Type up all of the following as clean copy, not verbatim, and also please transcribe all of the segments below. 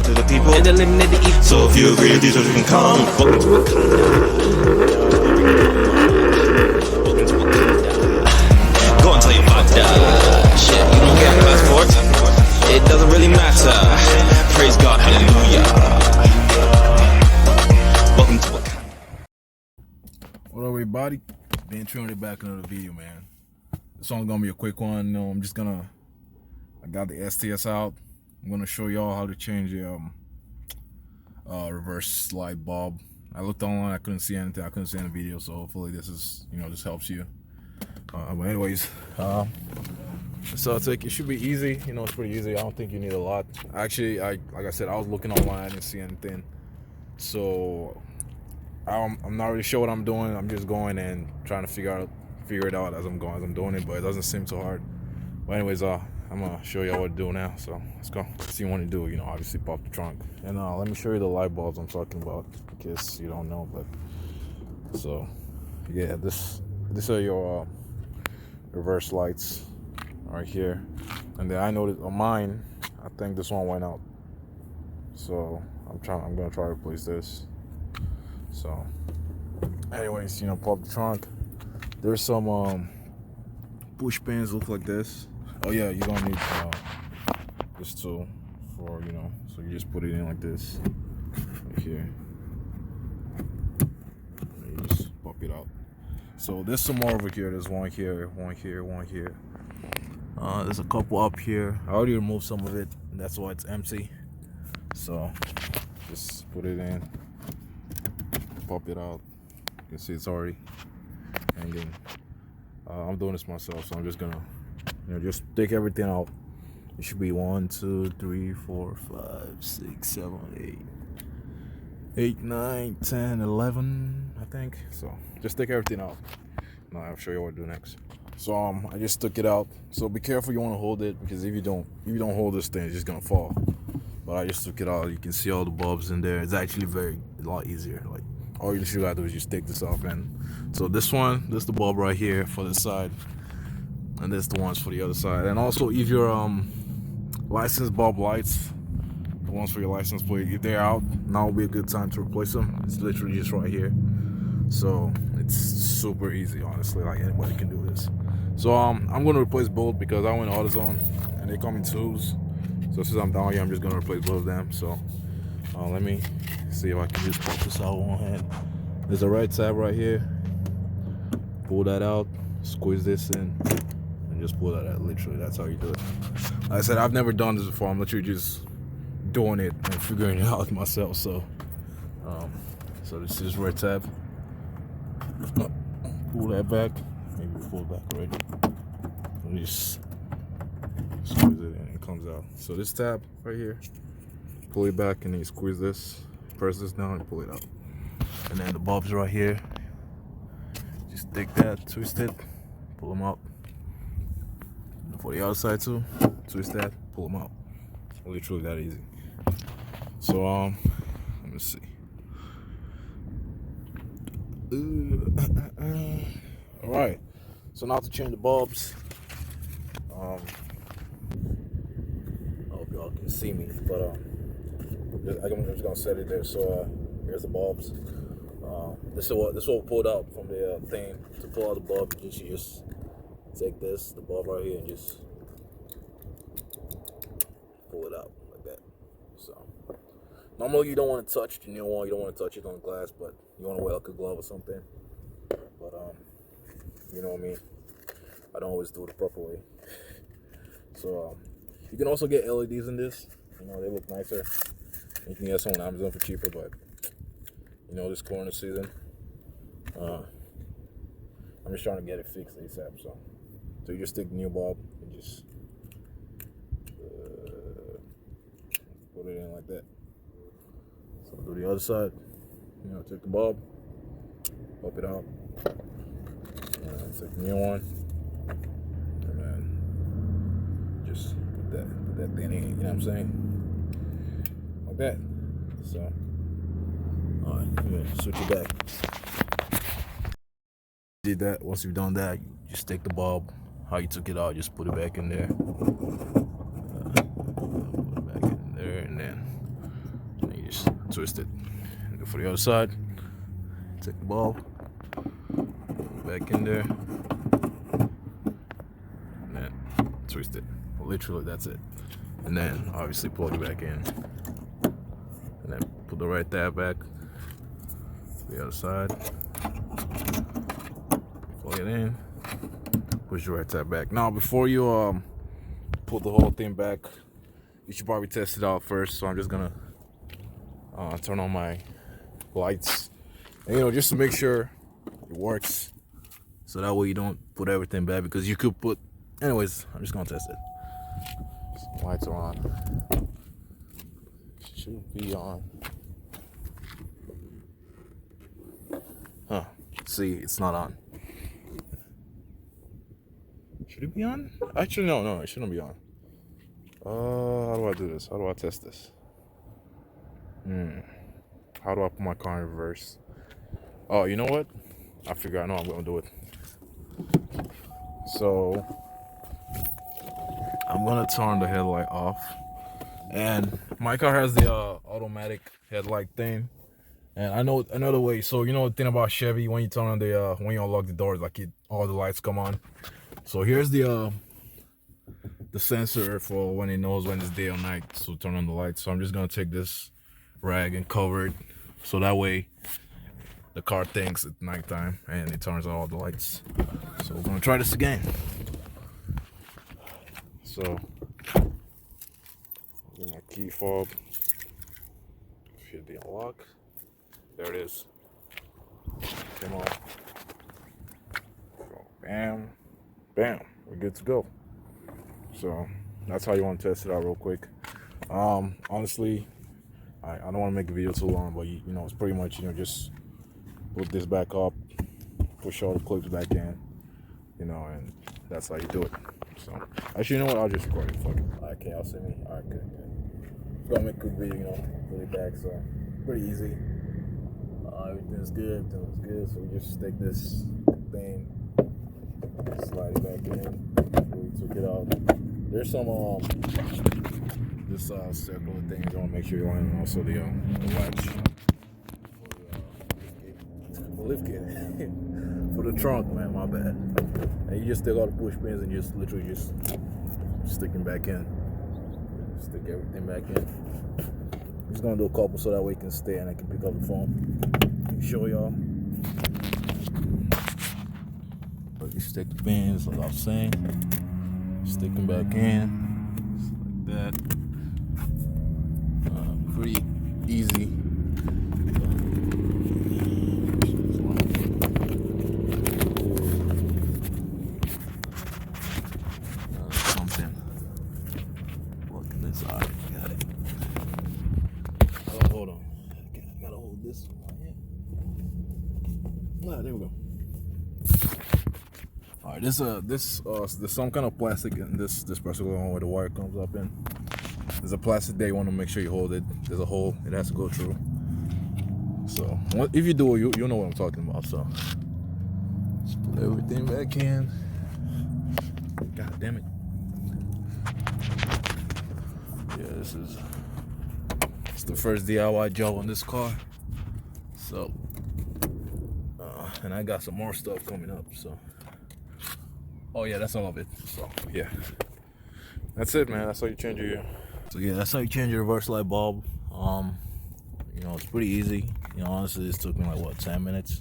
to the people and eliminate the evil. So if you agree with these, you can come. Welcome to a go and tell your father. Shit, you don't get a passport. It doesn't really matter. Praise God, hallelujah. Welcome to a. What up, everybody? Ben Trinity back in another video, man. This one's gonna be a quick one. I got the STS out. I'm gonna show y'all how to change the reverse light bulb. I looked online, I couldn't see anything. I couldn't see any video, so hopefully this is, this helps you. But anyways, so it should be easy. It's pretty easy. I don't think you need a lot. Actually, like I said, I was looking online. I didn't see anything. So I'm not really sure what I'm doing. I'm just going and trying to figure it out as I'm doing it, but it doesn't seem so hard. But anyways, I'm gonna show y'all what to do now. So let's go. See what to do. Obviously pop the trunk, and let me show you the light bulbs I'm talking about in case you don't know. But so yeah, this are your reverse lights right here, and then I noticed on mine, I think this one went out. So I'm gonna try to replace this. So anyways, pop the trunk. There's some push pins look like this. Oh yeah, you're gonna need this tool for so you just put it in like this right here. And you just pop it out. So there's some more over here. There's one here, one here, one here. There's a couple up here. I already removed some of it, and that's why it's empty. So just put it in, pop it out. You can see it's already hanging. I'm doing this myself, so I'm just gonna just take everything out. It should be 1, 2, 3, 4, 5, 6, 7, 8, 9, 10, 11, I think. So just take everything out. Now I'll show you what to do next. So I just took it out. So be careful, you want to hold it, because if you don't hold this thing, it's just gonna fall. But I just took it out. You can see all the bulbs in there. It's actually a lot easier. Like, all you should gotta do is just take this off. And so this is the bulb right here for this side, and this the ones for the other side. And also, if your license bulb lights, the ones for your license plate, if they're out, now would be a good time to replace them. It's literally just right here. So it's super easy, honestly. Like, anybody can do this. So I'm gonna replace both because I went AutoZone and they come in twos. So since I'm down here, I'm just gonna replace both of them. So let me see if I can just pop this out with one hand. There's a red tab right here. Pull that out, squeeze this in, and just pull that out. Literally, that's how you do it. Like I said, I've never done this before. I'm literally just doing it and figuring it out myself. So this is red tab. Pull that back. Maybe pull it back already. And just squeeze it and it comes out. So this tab right here, pull it back and then you squeeze this, press this down and pull it out. And then the bulbs right here, just take that, twist it, pull them out. And for the other side too, twist that, pull them out. Literally that easy. So let me see. All right. So now to change the bulbs. I hope y'all can see me, but I'm just gonna set it there. So here's the bulbs. This is what we pulled out from the thing. To pull out the bulb, you just take the bulb right here, and just pull it out like that. So normally you don't want to touch the new one. You don't want to touch it on glass, but you want to wear like a glove or something. But you know what I mean. I don't always do it the proper way. So you can also get LEDs in this. They look nicer. You can get some on Amazon for cheaper, but this corner season, I'm just trying to get it fixed ASAP. So you just take the new bulb and just put it in like that. So do the other side. Take the bulb, pop it out, and take the new one, and then just put that thing in. You know what I'm saying? Like that. So, all right, switch it back. Did that. Once you've done that, you just take the bulb, how you took it out, just put it back in there. Put it back in there, and then twist it. And go for the other side. Take the bulb back in there, and then twist it. Literally, that's it. And then obviously plug it back in, and then put the right tab back. The other side. Plug it in. Push the right tab back. Now, before you put the whole thing back, you should probably test it out first. So I'm just gonna turn on my lights, and, you know, just to make sure it works, so that way you don't put everything back, because you could put. Anyways, I'm just gonna test it. So lights are on. Should be on. Huh? See, it's not on. Should it be on? Actually, no, it shouldn't be on. How do I do this? How do I test this? How do I put my car in reverse? Oh, you know what? I figure I know I'm gonna do it. So I'm gonna turn the headlight off, and my car has the automatic headlight thing. And I know another way. So you know the thing about Chevy, when you turn on the when you unlock the doors, like all the lights come on. So here's the sensor for when it knows when it's day or night. So turn on the lights. So I'm just gonna take this rag and cover it, so that way the car thinks it's nighttime and it turns on all the lights. So we're gonna try this again. So get my key fob. Hit the unlock. There it is. Come on. So, bam, bam. We're good to go. So that's how you want to test it out real quick. Honestly, I don't want to make the video too long, but you know, it's pretty much, you know, just put this back up, push all the clips back in, you know, and that's how you do it. So actually, you know what? I'll just record it. Fuck it. Alright, can y'all see me? Alright, good. It's gonna make a quick video, you know, put it back. So pretty easy. Everything's good. Everything's good. So we just stick this thing, slide it back in. We took it out. There's some this circular thing. You want to make sure you're on, and also the latch for the lift kit for the trunk, man. My bad. And you just take all the push pins and just literally just stick them back in. Stick everything back in. I'm just gonna do a couple so that way it can stay and I can pick up the phone. Show y'all. You stick the pins, like I was saying. Stick them back in, just like that. Pretty easy. Something. Look at this. Alright, got it. Oh, hold on. I gotta hold this one right here. There we go. All right, there's some kind of plastic in this particular one where the wire comes up in. There's a plastic there. You want to make sure you hold it. There's a hole it has to go through. So if you do, you know what I'm talking about. So just put everything back in. God damn it. Yeah, it's the first DIY job on this car. So and I got some more stuff coming up. So oh yeah, that's all of it. So yeah, that's it, man. That's how you change your. So yeah, that's how you change your reverse light bulb. You know, it's pretty easy. You know, honestly, this took me like what, 10 minutes.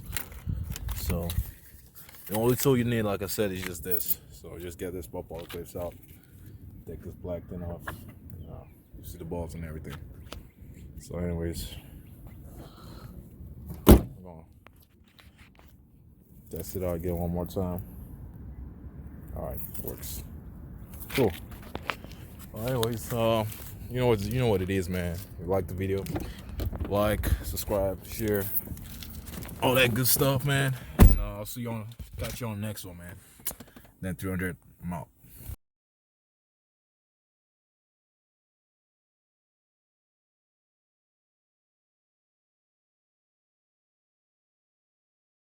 So the only tool you need, like I said, is just this. So just get this pop all the clips out. Take this black thing off. You see the bulbs and everything. So anyways, I'm gonna test it out again one more time. All right, works. Cool. Well, anyways, you know what it is, man. If you like the video, like, subscribe, share, all that good stuff, man. And I'll catch you on the next one, man. Then 300, I'm out.